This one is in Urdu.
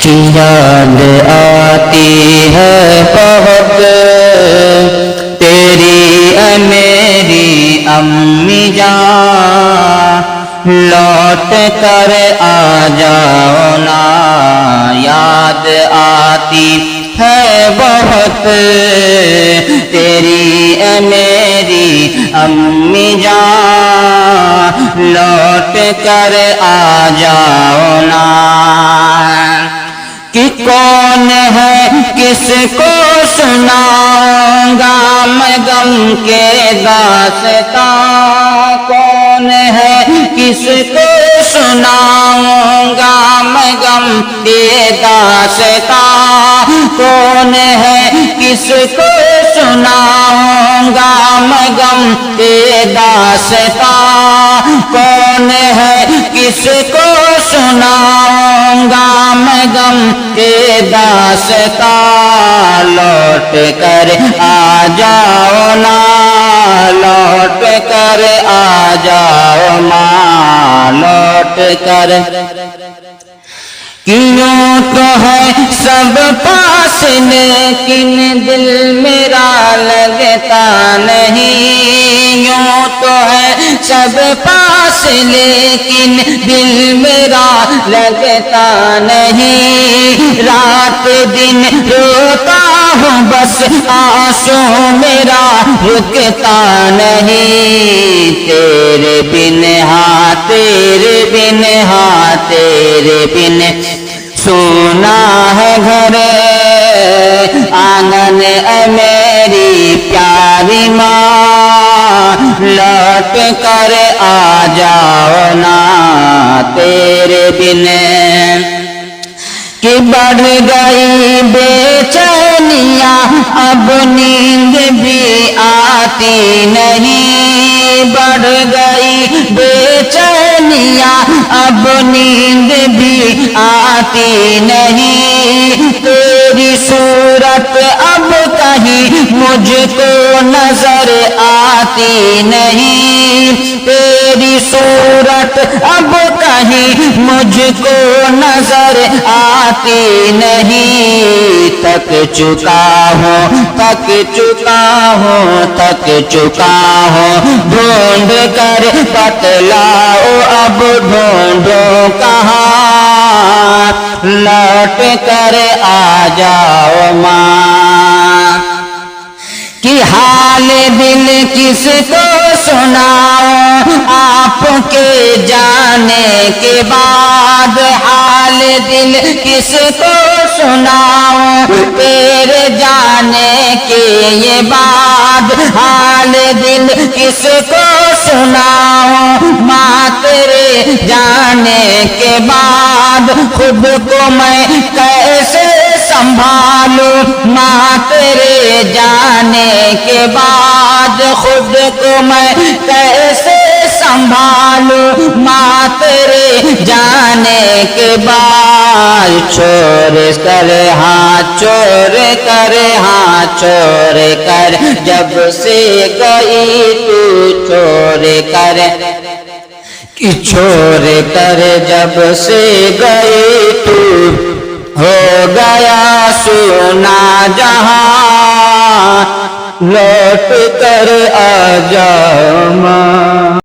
یاد آتی ہے بہت تیری اے میری امی جان، لوٹ کر آ جاؤ نا، یاد آتی ہے بہت تیری اے میری امی جان، لوٹ کر آ جاؤ نا۔ کہ کون ہے کس کو سناؤں گا میں غم کے داستاں، کون ہے کس کو سناؤں گا میں غم کے داستاں، کون ہے کس کو سناؤں گا میں غم کے داستاں، کون ہے کس کو سناؤں گا میں غم کے داستاں، لوٹ کر آ جاؤ نا، لوٹ کر آ جاؤ ماں، لوٹ کر۔ کیوں تو ہے سب پاس لیکن دل میرا لگتا نہیں، یوں تو ہے سب پاس لیکن دل میرا لگتا نہیں، رات دن روتا ہوں بس آنسو میرا رکتا نہیں، تیرے بن ہاں تیرے بن ہاں تیرے بن سونا ہے گھر آنگن اے میری پیاری ماں، لوٹ کر آ جاؤ نا تیرے بن۔ کہ بڑھ گئی بے چینیاں اب نیند بھی آتی نہیں، بڑھ گئی بے چینیاں اب نیند بھی آتی نہیں، تیری صورت اب کہیں مجھ کو نظر آتی نہیں، تیری صورت اب کہیں مجھ کو نظر آتی نہیں، تک چکا ہوں تک چکا ہوں تک چکا ہوں ڈھونڈ کر بتلاؤ اب ڈھونڈوں کہاں، لوٹ کر آ جاؤ ماں۔ کہ حال دل کس کو سناؤں آپ کے جانے کے بعد، حال دل کس کو سناؤں تیرے جانے کے یہ بعد، حال دل کس کو سناؤں ماں تیرے جانے کے بعد، خود کو میں کیسے سنبھالوں ماں تیرے جانے کے بعد، خود کو میں کیسے سنبھالوں ماں تیرے جانے کے بعد، چور کر ہاں چور کر ہاں چور کر جب سے گئی تو چور کر، کہ چور کر جب سے گئی تو ہو گیا سونا جہاں، لوٹ کر آ جاؤ ماں۔